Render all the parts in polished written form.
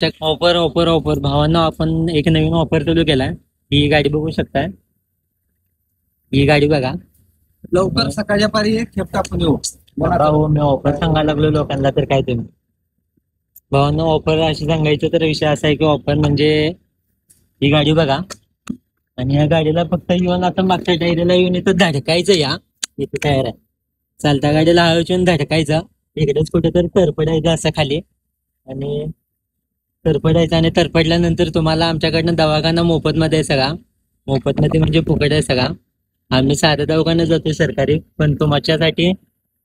Offer offer offer भावांना आपण एक नवीन ऑफर चालू केलाय. ही गाडी बघू शकताय. ही गाडी बघा. लवकर सकाळच्या पारी एक खेप टाकून येऊ. हो, मी ऑफर सांगायला लागलो लोकांना तर काय तुम्ही. भावांना ऑफर अशी सांगायचं तर विषय असा आहे की ऑफर म्हणजे ही गाडी बघा. आणि या गाडीला फक्त येऊन आता मागच्या टायरीला येऊन इथं धडकायचं. या इथं तयार आहे. चालत्या गाडीला हळूच येऊन धडकायचं. इकडेच कुठे तर तरपडायचं असं खाली. आणि तरपडायचं आणि तरपडल्यानंतर तुम्हाला आमच्याकडनं दवाखाना मोफत मध्ये आहे सगळा. मोफत मध्ये म्हणजे फुकट आहे सगळा. आम्ही साध्या दवाखान्यात जातो सरकारी, पण तुमच्यासाठी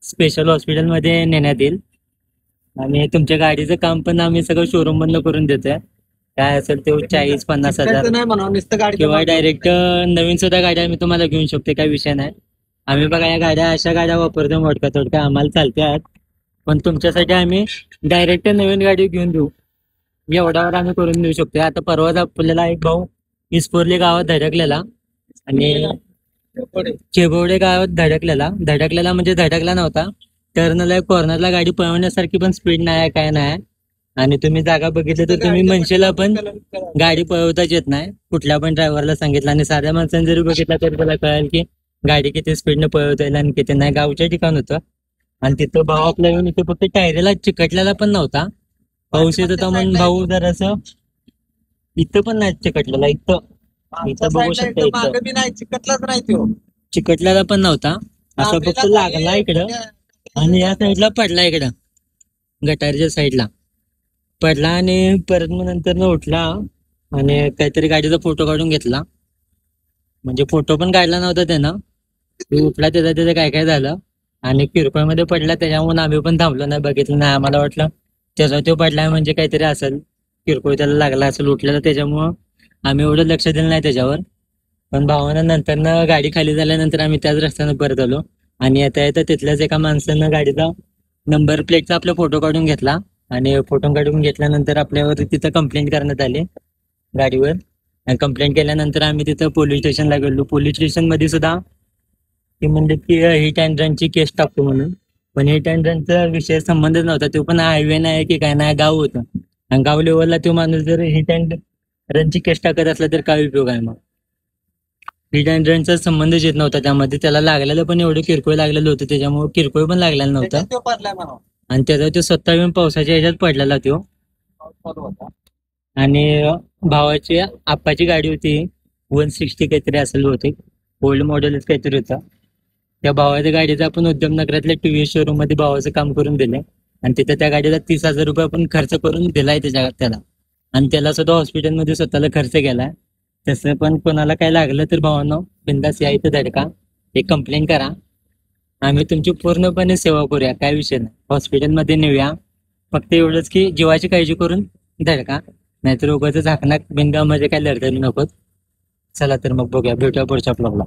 स्पेशल हॉस्पिटलमध्ये नेण्यात येईल. आणि तुमच्या गाडीचं काम पण आम्ही सगळं शोरूम मधनं करून देतोय. काय असेल ते 40-50 हजार नाही म्हणा नुसतं गाडी किंवा डायरेक्ट नवीन सुद्धा गाड्या आम्ही तुम्हाला घेऊन शकतो. काही विषय नाही. आम्ही बघा या गाड्या अशा गाड्या वापरतो मोडका तोडका आम्हाला चालत्यात. पण तुमच्यासाठी आम्ही डायरेक्ट नवीन गाडी घेऊन देऊ एवढ्यावर आम्ही करून देऊ शकतो. आता परवाच आपल्याला एक भाऊ इस्पोर्ली गावात धडकलेला आणि चेबवडे गावात धडकलेला म्हणजे धडकला नव्हता. टर्नला कॉर्नरला गाडी पळवण्यासारखी पण स्पीड नाही काय नाही. आणि तुम्ही जागा बघितली तर तुम्ही म्हणशीला पण गाडी पळवताच येत नाही. कुठल्या पण ड्रायव्हरला सांगितलं आणि साध्या माणसाने जरी बघितला तरी त्याला कळेल की गाडी किती स्पीडने पळवता येईल आणि किती नाही. गावच्या ठिकाण होतं आणि तिथं भाऊ आपला येऊन इथे फक्त टायरेला चिकटलेला पण नव्हता. पाऊस येत होता म्हणून भाऊ जरासं इथं पण नाही चिकटलेला. इथं बघू शकता. इथं नाही चिकटलाच नाही तो. चिकटलेला पण नव्हता. असं फक्त लागला इकडं आणि या साईडला पडला. इकडं गटारच्या साईडला पडला आणि परत मग नंतर उठला आणि काहीतरी गाडीचा फोटो काढून घेतला. म्हणजे फोटो पण काढला नव्हता त्यानं. तो उठला त्याचं काय काय झालं आणि किरकोळमध्ये पडला. त्याच्यामुळे आम्ही पण थांबलो नाही, बघितलं नाही. आम्हाला वाटलं त्याचा तो पडलाय म्हणजे काहीतरी असेल, किरकोळ त्याला लागला असेल उठलेला. त्याच्यामुळं आम्ही एवढं लक्ष दिलं नाही त्याच्यावर. पण भावानं नंतरनं गाडी खाली झाल्यानंतर आम्ही त्याच रस्त्यानं परत आलो आणि येता येता तिथल्याच एका माणसानं गाडीचा नंबर प्लेटचा आपला फोटो काढून घेतला. आणि फोटो काढून घेतल्यानंतर आपल्यावर तिथं कंप्लेंट करण्यात आली गाडीवर. आणि कंप्लेंट केल्यानंतर आम्ही तिथं पोलीस स्टेशनला गेलो. पोलीस स्टेशन मध्ये सुद्धा ते म्हणले की हिट अँड रनची केस टाकतो म्हणून. पण हिट अँड रनचा विषय संबंधच नव्हता. तो पण हायवे नाही की काय नाही, गाव होतं. आणि गाव लेवलला तो माणूस जर हिट अँड रनची केस टाकत असला तर काय उपयोग आहे. मग हिट अँड रनचा संबंधच येत नव्हता त्यामध्ये. त्याला लागलेलं पण एवढं किरकोळ लागलेलं होतं, त्याच्यामुळे किरकोळ पण लागलेलं नव्हतं. तो पडलाय म्हणा. आणि त्याचा तो स्वतः येऊन पावसाच्या ह्याच्यात पडलेला तो. आणि भावाची आप्पाची गाडी होती 160 काहीतरी असेल होती, ओल्ड मॉडेलच काहीतरी होता. त्या भावाच्या गाडीचा आपण उद्यमनगरातल्या टीव्ही शोरूम मध्ये भावाचं काम करून दिलंय. आणि तिथे त्या गाडीला 30,000 रुपये आपण खर्च करून दिलाय त्याला. आणि त्याला सुद्धा हॉस्पिटलमध्ये स्वतःला खर्च केलाय. तसं पण कोणाला काय लागलं तर भावांनो बिंदास या इथं धडका, एक कंप्लेंट करा. आम्ही तुमची पूर्णपणे सेवा करूया, काय विषय नाही. हॉस्पिटलमध्ये नेऊया. फक्त एवढंच की जीवाची काळजी करून धडका, नाहीतर उगाच झाकणाक बिनगाव मध्ये काय लढतरी नको. चला तर मग बघूया, भेटूया पुढच्या ब्लॉगला.